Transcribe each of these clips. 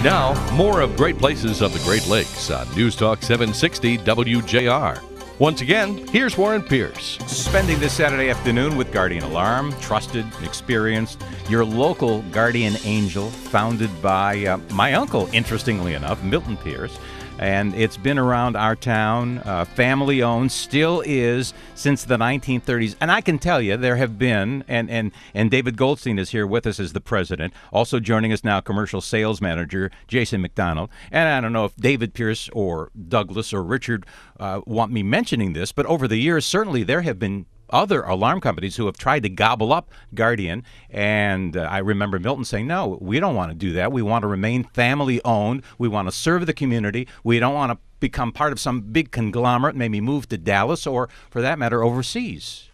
Now, more of Great Places of the Great Lakes on News Talk 760 WJR. Once again, here's Warren Pierce. Spending this Saturday afternoon with Guardian Alarm, trusted, experienced, your local guardian angel, founded by my uncle, interestingly enough, Milton Pierce. And it's been around our town, family-owned, still is, since the 1930s. And I can tell you there have been, and David Goldstein is here with us as the president. Also joining us now, commercial sales manager Jason McDonald. And I don't know if David Pierce or Douglas or Richard want me mentioning this, but over the years, certainly there have been other alarm companies who have tried to gobble up Guardian, and I remember Milton saying, no, we don't want to do that. We want to remain family-owned. We want to serve the community. We don't want to become part of some big conglomerate, maybe move to Dallas or, for that matter, overseas.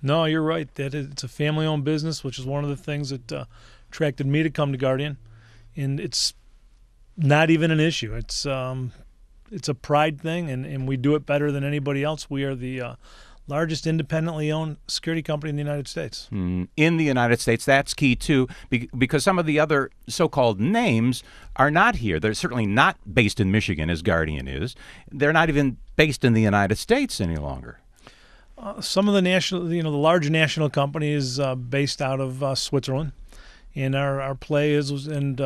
No, you're right. It's a family-owned business, which is one of the things that attracted me to come to Guardian, and it's not even an issue. It's a pride thing, and we do it better than anybody else. We are the largest independently owned security company in the United States. In the United States, that's key too, because some of the other so-called names are not here. They're certainly not based in Michigan, as Guardian is. They're not even based in the United States any longer. Some of the the large national companies based out of Switzerland, and our play is, and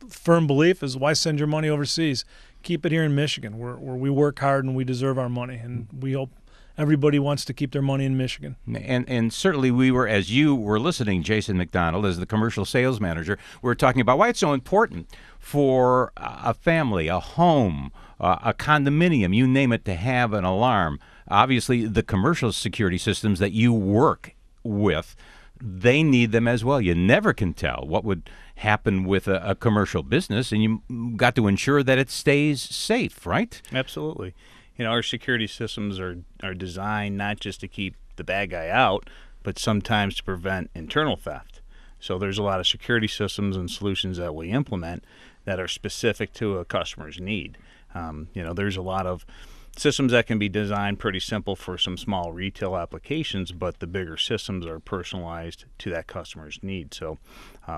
firm belief is, why send your money overseas? Keep it here in Michigan, where we work hard and we deserve our money, and we hope everybody wants to keep their money in Michigan. And certainly we were, as you were listening, Jason McDonald, as the commercial sales manager, we were talking about why it's so important for a family, a home, a condominium, you name it, to have an alarm. Obviously, the commercial security systems that you work with, they need them as well. You never can tell what would happen with a commercial business, and you got to ensure that it stays safe, right? Absolutely. You know, our security systems are designed not just to keep the bad guy out, but sometimes to prevent internal theft. So there's a lot of security systems and solutions that we implement that are specific to a customer's need. There's a lot of systems that can be designed pretty simple for some small retail applications, but the bigger systems are personalized to that customer's need. So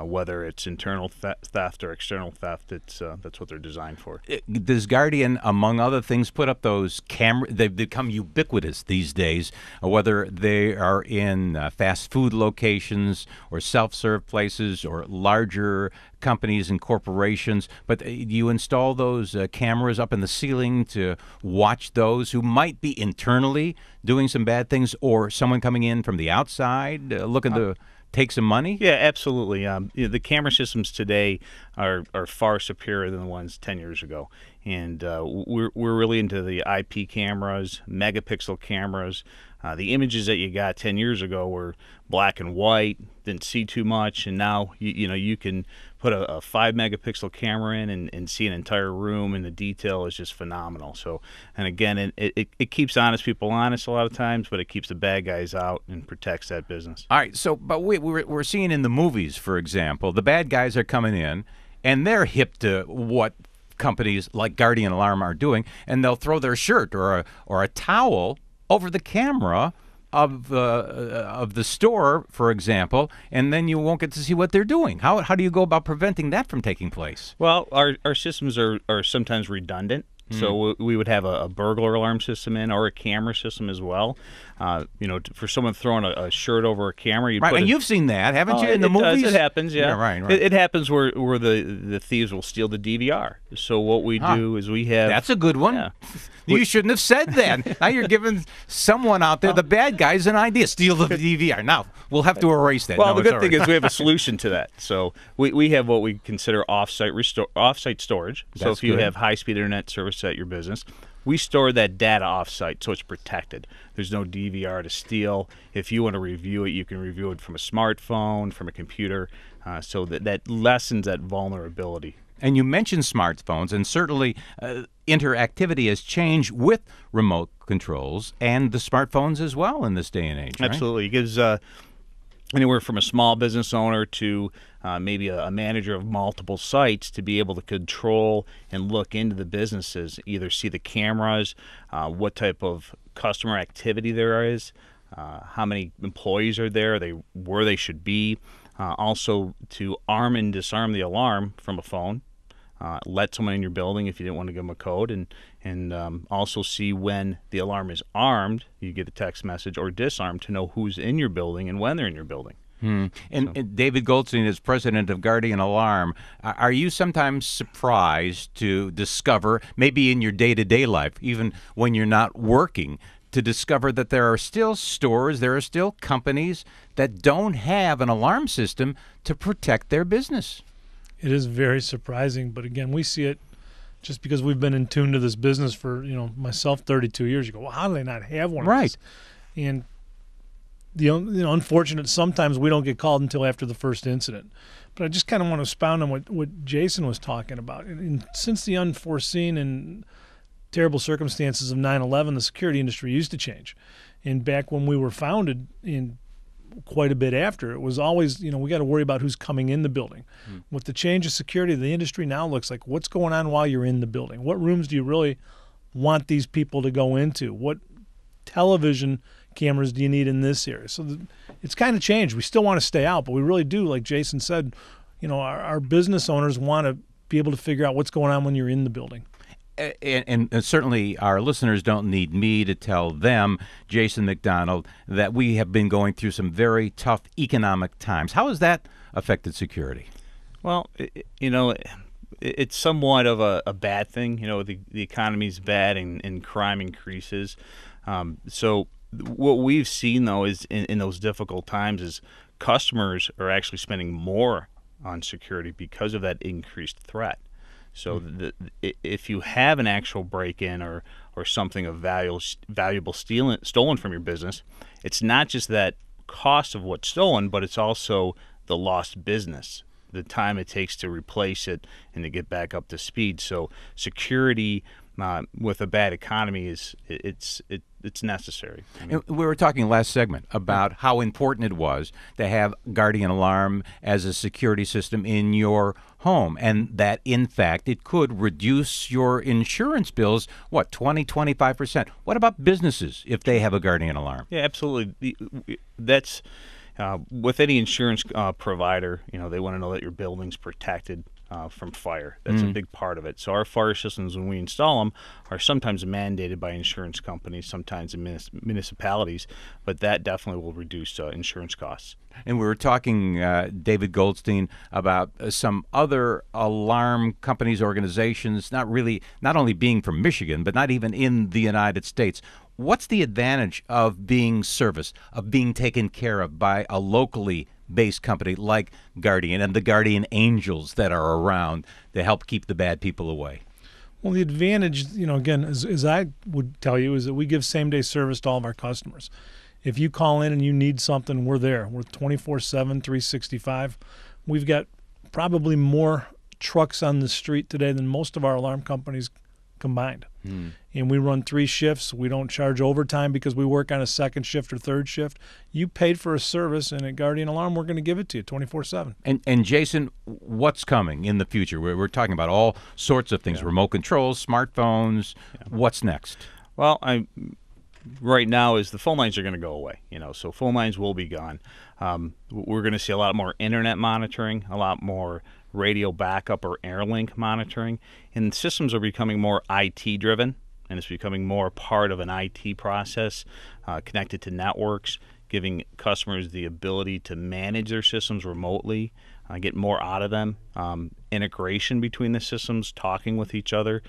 whether it's internal theft or external theft, that's what they're designed for. Does Guardian, among other things, put up those cameras? They've become ubiquitous these days, whether they are in fast food locations or self-serve places or larger companies and corporations. But you install those cameras up in the ceiling to watch those who might be internally doing some bad things, or someone coming in from the outside looking to take some money? Yeah, absolutely. The camera systems today are far superior than the ones 10 years ago. And we're really into the IP cameras, megapixel cameras. The images that you got 10 years ago were black and white, didn't see too much, and now you can put a 5 megapixel camera in and see an entire room, and the detail is just phenomenal. So, and again, it keeps honest people honest a lot of times, but it keeps the bad guys out and protects that business. All right, so but we're seeing in the movies, for example, the bad guys are coming in, and they're hip to what companies like Guardian Alarm are doing, and they'll throw their shirt or a towel over the camera of the store, for example, and then you won't get to see what they're doing. How do you go about preventing that from taking place? Well, our systems are sometimes redundant. So we would have a burglar alarm system in, or a camera system as well. For someone throwing a shirt over a camera, right? And you've seen that, haven't you, in the movies? It happens, yeah. Right. It happens where the thieves will steal the DVR. So what we do is we have. That's a good one. Yeah. You shouldn't have said that. Now you're giving someone out there, the bad guys, an idea. Steal the DVR. Now, we'll have to erase that. Well, the good thing is we have a solution to that. So we have what we consider off-site storage. So if you have high-speed internet service at your business, we store that data off-site, so it's protected. There's no DVR to steal. If you want to review it, you can review it from a smartphone, from a computer, so that lessens that vulnerability. And you mentioned smartphones, and certainly interactivity has changed with remote controls and the smartphones as well in this day and age, right? Absolutely. It gives anywhere from a small business owner to maybe a manager of multiple sites to be able to control and look into the businesses, either see the cameras, what type of customer activity there is, how many employees are there, where they should be, also to arm and disarm the alarm from a phone. let someone in your building if you didn't want to give them a code, and also see when the alarm is armed, you get a text message, or disarmed to know who's in your building and when they're in your building. And David Goldstein is president of Guardian Alarm. Are you sometimes surprised to discover, maybe in your day-to-day life, even when you're not working, to discover that there are still stores, there are still companies that don't have an alarm system to protect their business? It is very surprising, but again, we see it just because we've been in tune to this business for, myself, 32 years. You go, well, how do they not have one? Right. Of these? And unfortunate, sometimes we don't get called until after the first incident. But I just kind of want to expound on what Jason was talking about. And since the unforeseen and terrible circumstances of 9/11, the security industry used to change. And back when we were founded, in quite a bit after, it was always, we got to worry about who's coming in the building. With the change of security, the industry now looks like what's going on while you're in the building. What rooms do you really want these people to go into? What television cameras do you need in this area? So it's kind of changed. We still want to stay out, but we really do, like Jason said, our business owners want to be able to figure out what's going on when you're in the building. And certainly our listeners don't need me to tell them, Jason McDonald, that we have been going through some very tough economic times. How has that affected security? Well, it's somewhat of a bad thing. The economy's bad and crime increases. So what we've seen, though, is in those difficult times is customers are actually spending more on security because of that increased threat. So if you have an actual break-in or something of valuable stolen from your business, it's not just that cost of what's stolen, but it's also the lost business, the time it takes to replace it and to get back up to speed. So security with a bad economy it's necessary. And we were talking last segment about how important it was to have Guardian Alarm as a security system in your home, and that, in fact, it could reduce your insurance bills, 20-25%. What about businesses if they have a Guardian Alarm? Yeah, absolutely. That's with any insurance provider, they want to know that your building's protected from fire. That's a big part of it. So our fire systems, when we install them, are sometimes mandated by insurance companies, sometimes in municipalities, but that definitely will reduce insurance costs. And we were talking, David Goldstein, about some other alarm companies, organizations, not only being from Michigan, but not even in the United States. What's the advantage of being serviced, of being taken care of by a locally based company like Guardian and the Guardian Angels that are around to help keep the bad people away? Well, the advantage, again, as I would tell you, is that we give same-day service to all of our customers. If you call in and you need something, we're there. We're 24/7, 365. We've got probably more trucks on the street today than most of our alarm companies combined. And we run 3 shifts. We don't charge overtime because we work on a second shift or third shift. You paid for a service, and at Guardian Alarm, we're going to give it to you 24/7. And Jason, what's coming in the future? We're talking about all sorts of things, remote controls, smartphones. What's next? Well, right now is the phone lines are going to go away. So phone lines will be gone. We're going to see a lot more internet monitoring, a lot more radio backup or AirLink monitoring, and systems are becoming more IT driven, and it's becoming more part of an IT process connected to networks, giving customers the ability to manage their systems remotely, get more out of them, integration between the systems, talking with each other.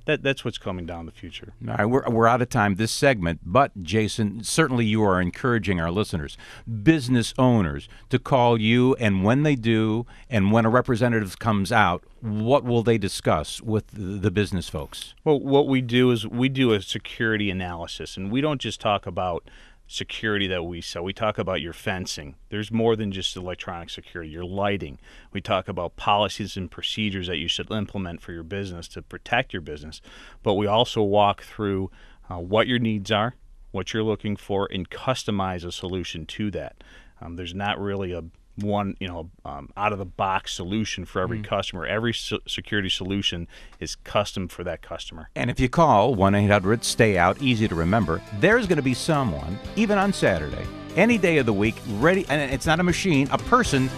That's what's coming down the future. All right, we're out of time this segment, but Jason, certainly you are encouraging our listeners, business owners, to call you, and when they do, and when a representative comes out, what will they discuss with the business folks? Well, what we do is we do a security analysis, and we don't just talk about security that we sell. We talk about your fencing. There's more than just electronic security, your lighting. We talk about policies and procedures that you should implement for your business to protect your business. But we also walk through what your needs are, what you're looking for, and customize a solution to that. There's not really a one out of the box solution for every customer. Every security solution is custom for that customer. And if you call 1-800-STAY-OUT, easy to remember, there's going to be someone, even on Saturday, any day of the week, ready, and it's not a machine, a person,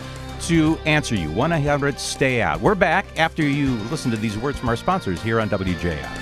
to answer you. 1-800-STAY-OUT. We're back after you listen to these words from our sponsors here on WJR.